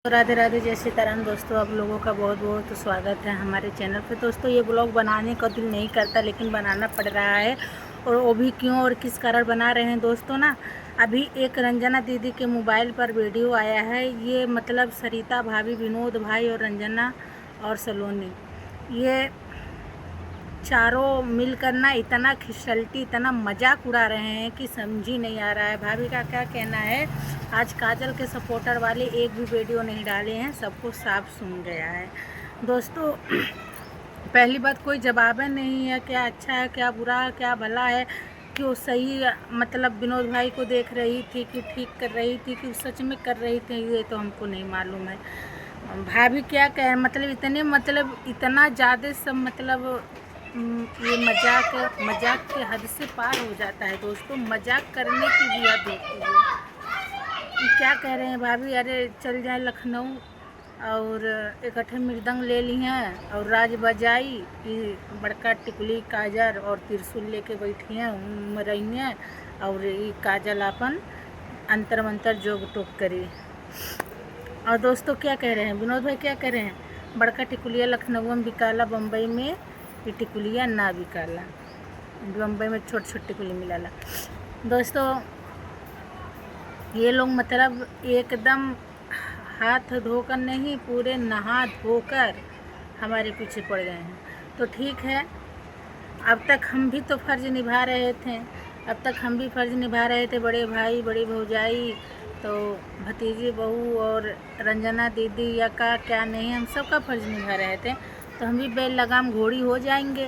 राधे राधे, जय सीताराम। दोस्तों, आप लोगों का बहुत बहुत स्वागत है हमारे चैनल पे। दोस्तों, ये ब्लॉग बनाने का दिल नहीं करता लेकिन बनाना पड़ रहा है। और वो भी क्यों और किस कारण बना रहे हैं दोस्तों ना, अभी एक रंजना दीदी के मोबाइल पर वीडियो आया है। ये मतलब सरिता भाभी, विनोद भाई और रंजना और सलोनी, ये चारों मिलकर ना इतना खिसलती, इतना मजाक उड़ा रहे हैं कि समझ ही नहीं आ रहा है। भाभी का क्या कहना है, आज काजल के सपोर्टर वाले एक भी वीडियो नहीं डाले हैं, सबको साफ सुन गया है। दोस्तों, पहली बात, कोई जवाब नहीं है क्या अच्छा है, क्या बुरा है, क्या भला है, कि वो सही मतलब विनोद भाई को देख रही थी कि ठीक कर रही थी कि सच में कर रही थी, ये तो हमको नहीं मालूम है। भाभी क्या कह मतलब इतना ज़्यादा सब ये मजाक के हद से पार हो जाता है दोस्तों। मजाक करने की भी हद होती है। क्या कह रहे हैं भाभी, अरे चल जाए लखनऊ और इकट्ठे मृदंग ले ली हैं और राज बजाई कि बड़का टिकुली काजल और त्रिशूल लेके बैठी हैं रही हैं, और ये काजल अपन अंतर मंतर जोग टोक करी। और दोस्तों, क्या कह रहे हैं विनोद भाई, क्या कह रहे हैं, बड़का टिकुलिया लखनऊ में बिकाला, बम्बई में ये टिकुलिया ना बिकाला। बम्बई में छोट छोट टिकुली मिलाला। दोस्तों, ये लोग मतलब एकदम हाथ धोकर नहीं, पूरे नहा धोकर हमारे पीछे पड़ गए हैं। तो ठीक है, अब तक हम भी तो फ़र्ज़ निभा रहे थे, बड़े भाई बड़ी भौजाई, तो भतीजी बहू और रंजना दीदी या का क्या नहीं, हम सब का फ़र्ज़ निभा रहे थे। तो हम भी बेल लगाम घोड़ी हो जाएंगे,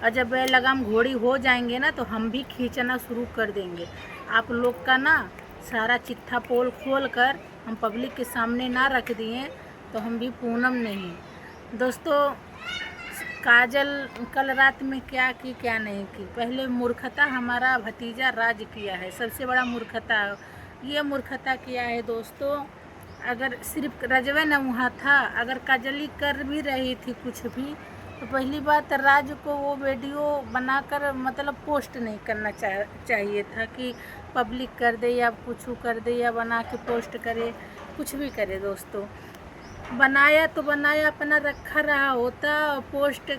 और जब बेल लगाम घोड़ी हो जाएंगे ना, तो हम भी खींचना शुरू कर देंगे। आप लोग का ना सारा चिट्ठा पोल खोल कर हम पब्लिक के सामने ना रख दिए तो हम भी पूनम नहीं। दोस्तों, काजल कल रात में क्या की क्या नहीं की, पहले मूर्खता हमारा भतीजा राज किया है, सबसे बड़ा मूर्खता ये मूर्खता किया है दोस्तों। अगर सिर्फ रजवे न वहाँ था, अगर काजली कर भी रही थी कुछ भी, तो पहली बात राज को वो वीडियो बनाकर मतलब पोस्ट नहीं करना चाहिए था कि पब्लिक कर दे या कुछ कर दे या बना के पोस्ट करे, कुछ भी करे। दोस्तों, बनाया तो बनाया, अपना रखा रहा होता, पोस्ट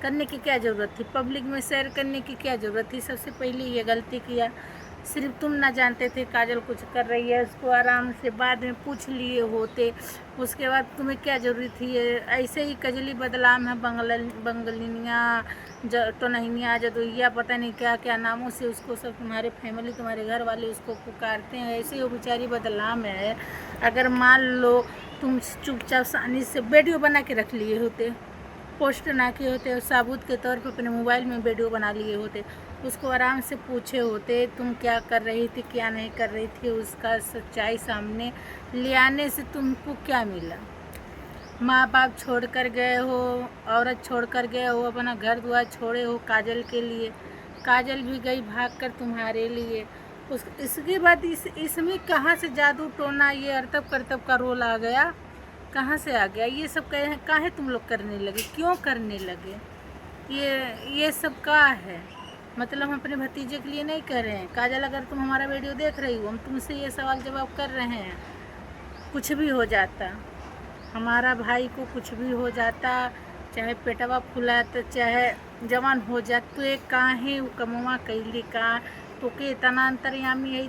करने की क्या ज़रूरत थी, पब्लिक में शेयर करने की क्या ज़रूरत थी। सबसे पहले ये गलती किया, सिर्फ तुम ना जानते थे काजल कुछ कर रही है, उसको आराम से बाद में पूछ लिए होते, उसके बाद तुम्हें क्या ज़रूरत थी। ऐसे ही कजली बदलाम है, बंगलिनिया, टोनहिनिया, जदुइया, पता नहीं क्या क्या नामों से उसको सब तुम्हारे फैमिली, तुम्हारे घर वाले उसको पुकारते हैं, ऐसे ही वो बेचारी बदलाम है। अगर मान लो तुम चुपचाप सानी से वीडियो बना के रख लिए होते, पोस्ट ना किए होते और साबुत के तौर पर अपने मोबाइल में वीडियो बना लिए होते, उसको आराम से पूछे होते तुम क्या कर रही थी, क्या नहीं कर रही थी, उसका सच्चाई सामने ले आने से तुमको क्या मिला। माँ बाप छोड़ कर गए हो, औरत छोड़ कर गए हो, अपना घर द्वार छोड़े हो काजल के लिए, काजल भी गई भाग कर तुम्हारे लिए। इसके बाद इसमें कहाँ से जादू टोना, ये अर्तब करतब का रोल आ गया, कहाँ से आ गया ये सब? काहे तुम लोग करने लगे, क्यों करने लगे? ये सब का है मतलब, हम अपने भतीजे के लिए नहीं कर रहे हैं। काजल, अगर तुम हमारा वीडियो देख रही हो, हम तुमसे ये सवाल जवाब कर रहे हैं, कुछ भी हो जाता, हमारा भाई को कुछ भी हो जाता, चाहे पेटवा फुलाता, चाहे जवान हो जात, तो एक काहे कमवा कैली का, तो के इतना अंतर्यामी है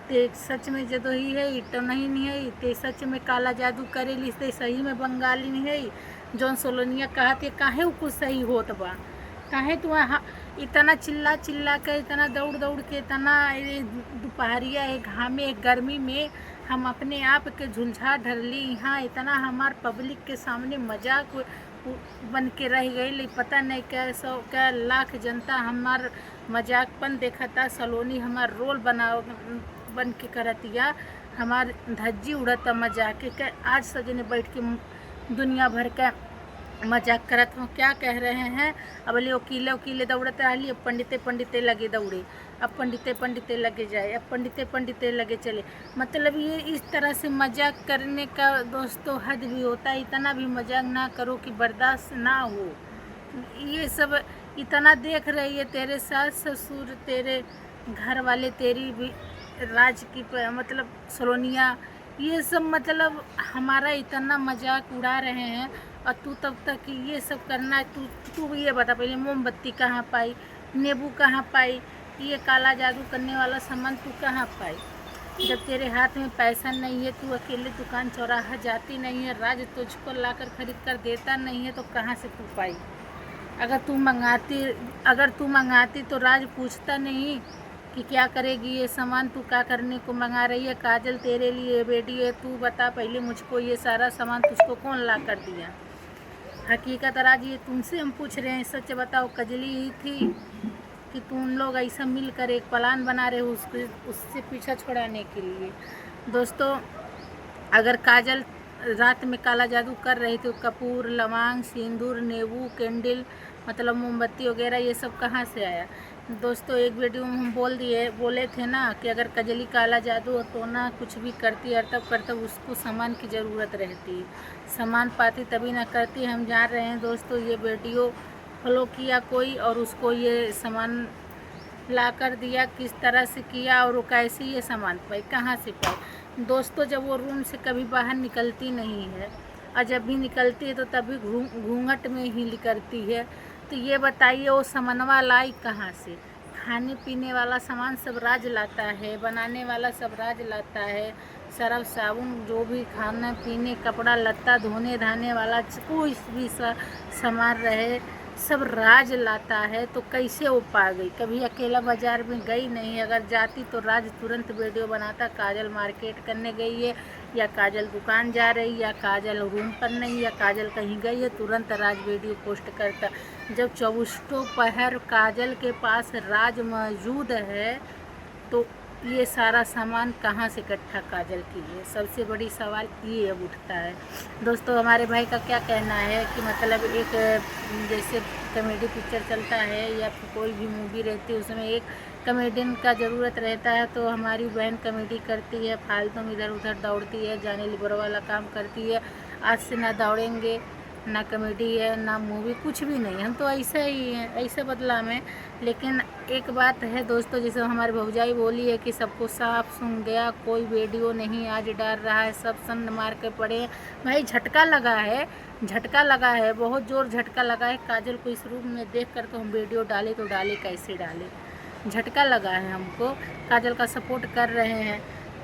ते सच में जदोही है तो नहीं है, ते सच में काला जादू करेली, ते सही में बंगाली नहीं है। जौन सोलोनिया कहा थे काहे कुछ सही होत बा, काहे तू इतना चिल्ला चिल्ला कर, इतना दौड़ दौड़ के, इतना दोपहरिया एक घामे एक गर्मी में हम अपने आप के झुलझा ढरली, यहाँ इतना हमार पब्लिक के सामने मजाक बन के रह गई। पता नहीं क्या सौ क्या लाख जनता हमार मजाकपन देखा था, सलोनी हमार रोल बन के करतिया, हमार धज्जी उड़ता मजाक के। आज सजने बैठ के दुनिया भर का मजाक करत हो, क्या कह रहे हैं, अब ले वकीले दौड़ते रही, अब पंडिते लगे दौड़े, अब पंडिते लगे जाए, अब पंडिते लगे चले। मतलब ये इस तरह से मजाक करने का दोस्तों हद भी होता है, इतना भी मजाक ना करो कि बर्दाश्त ना हो। ये सब इतना देख रही है, तेरे सास ससुर, तेरे घर वाले, तेरी भी राज की मतलब सलोनिया, ये सब मतलब हमारा इतना मजाक उड़ा रहे हैं। और तू तब तक ये सब करना है। तू तू ये बता पहले, मोमबत्ती कहाँ पाई, नींबू कहाँ पाई, ये काला जादू करने वाला सामान तू कहाँ पाई? जब तेरे हाथ में पैसा नहीं है, तू अकेले दुकान चौराहा जाती नहीं है, राज तुझको लाकर खरीद कर देता नहीं है, तो कहाँ से तू पाई? अगर तू मंगाती तो राज पूछता नहीं कि क्या करेगी ये सामान, तू क्या करने को मंगा रही है? काजल तेरे लिए बेटी है। तू बता पहले मुझको, ये सारा सामान तुझको कौन ला कर दिया? हकीकत राज ये तुमसे हम पूछ रहे हैं, सच बताओ। कजली ही थी कि तुम लोग ऐसा मिलकर एक प्लान बना रहे हो उससे पीछा छुड़ाने के लिए? दोस्तों, अगर काजल रात में काला जादू कर रही थी तो कपूर, लौंग, सिंदूर, नींबू, कैंडल मतलब मोमबत्ती वगैरह ये सब कहाँ से आया? दोस्तों, एक वीडियो में हम बोले थे ना कि अगर कजली काला जादू और टोना कुछ भी करती और तब करता उसको सामान की ज़रूरत रहती, सामान पाती तभी ना करती। हम जान रहे हैं दोस्तों, ये वीडियो फॉलो किया कोई और उसको ये सामान ला कर दिया, किस तरह से किया और वो कैसे ये सामान पाई, कहाँ से पाई? दोस्तों, जब वो रूम से कभी बाहर निकलती नहीं है और जब भी निकलती है तो तभी घूंघट में ही निकलती है। तो ये बताइए वो सामानवा लाई कहाँ से? खाने पीने वाला सामान सब राज लाता है, बनाने वाला सब राज लाता है, सर्फ साबुन जो भी खाना पीने कपड़ा लत्ता धोने धाने वाला कोई भी सामान रहे सब राज लाता है। तो कैसे वो पा गई? कभी अकेला बाजार में गई नहीं, अगर जाती तो राज तुरंत वीडियो बनाता, काजल मार्केट करने गई है या काजल दुकान जा रही या काजल रूम पर नहीं या काजल कहीं गई है, तुरंत राज वीडियो पोस्ट करता। जब चौबीसों पहर काजल के पास राज मौजूद है तो ये सारा सामान कहाँ से इकट्ठा काजल की है? सबसे बड़ी सवाल ये अब उठता है। दोस्तों, हमारे भाई का क्या कहना है कि मतलब एक जैसे कॉमेडी पिक्चर चलता है या कोई भी मूवी रहती है उसमें एक कॉमेडियन का ज़रूरत रहता है, तो हमारी बहन कॉमेडी करती है, फालतू में इधर उधर दौड़ती है, जाने लिबर वाला काम करती है। आज से ना दौड़ेंगे, ना कॉमेडी है, ना मूवी, कुछ भी नहीं। हम तो ऐसा ही हैं, ऐसे बदला में। लेकिन एक बात है दोस्तों, जैसे हमारी भौजाई बोली है कि सबको साफ सुन गया, कोई वीडियो नहीं आज डाल रहा है, सब सन मार के पड़े हैं। भाई झटका लगा है, बहुत ज़ोर झटका लगा है। काजल को इस रूप में देख कर तो हम वीडियो डाले तो डाले, कैसे डाले? झटका लगा है हमको। काजल का सपोर्ट कर रहे हैं।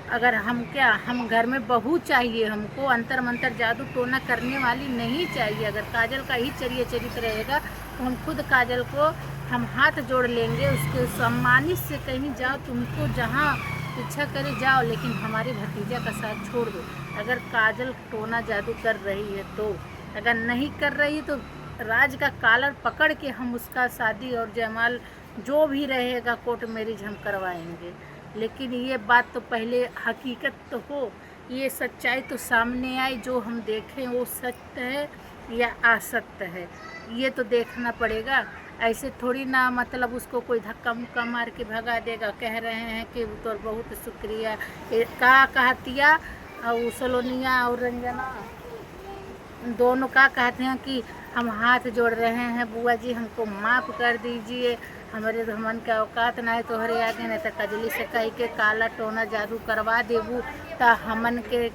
अगर हम घर में बहू चाहिए, हमको अंतर मंतर जादू टोना करने वाली नहीं चाहिए। अगर काजल का ही चरित्र रहेगा तो हम खुद काजल को हम हाथ जोड़ लेंगे, उसके सम्मानित से कहीं जाओ, तुमको जहाँ इच्छा करे जाओ, लेकिन हमारे भतीजा का साथ छोड़ दो। अगर काजल टोना जादू कर रही है तो, अगर नहीं कर रही तो राज का कॉलर पकड़ के हम उसका शादी और जयमाल जो भी रहेगा कोर्ट मैरिज हम करवाएंगे। लेकिन ये बात तो पहले हकीकत तो हो, ये सच्चाई तो सामने आए, जो हम देखें वो सत्य है या असत्य है, ये तो देखना पड़ेगा। ऐसे थोड़ी ना मतलब उसको कोई धक्का मुक्का मार के भगा देगा। कह रहे हैं कि तो बहुत शुक्रिया का कहतिया और सलोनिया और रंजना दोनों का कहते हैं कि हम हाथ जोड़ रहे हैं, बुआ जी हमको माफ़ कर दीजिए, हमारे हमन के औकात ना है तोहरे आगे, नहीं तो कजली से कह के काला टोना जादू करवा देबू तो हमन के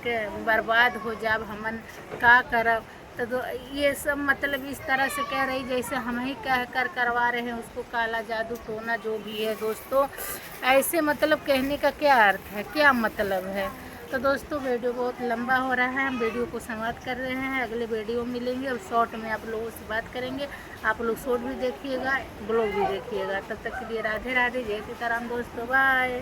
बर्बाद हो जाब, हमन का करब। तो ये सब मतलब इस तरह से कह रही जैसे हम ही कह कर करवा रहे हैं उसको काला जादू टोना जो भी है। दोस्तों, ऐसे मतलब कहने का क्या अर्थ है, क्या मतलब है? तो दोस्तों, वीडियो बहुत लंबा हो रहा है, हम वीडियो को समाप्त कर रहे हैं। अगले वीडियो मिलेंगे और शॉर्ट में आप लोगों से बात करेंगे। आप लोग शॉर्ट भी देखिएगा, ब्लॉग भी देखिएगा। तब तक के लिए राधे राधे, जय सीताराम दोस्तों, बाय।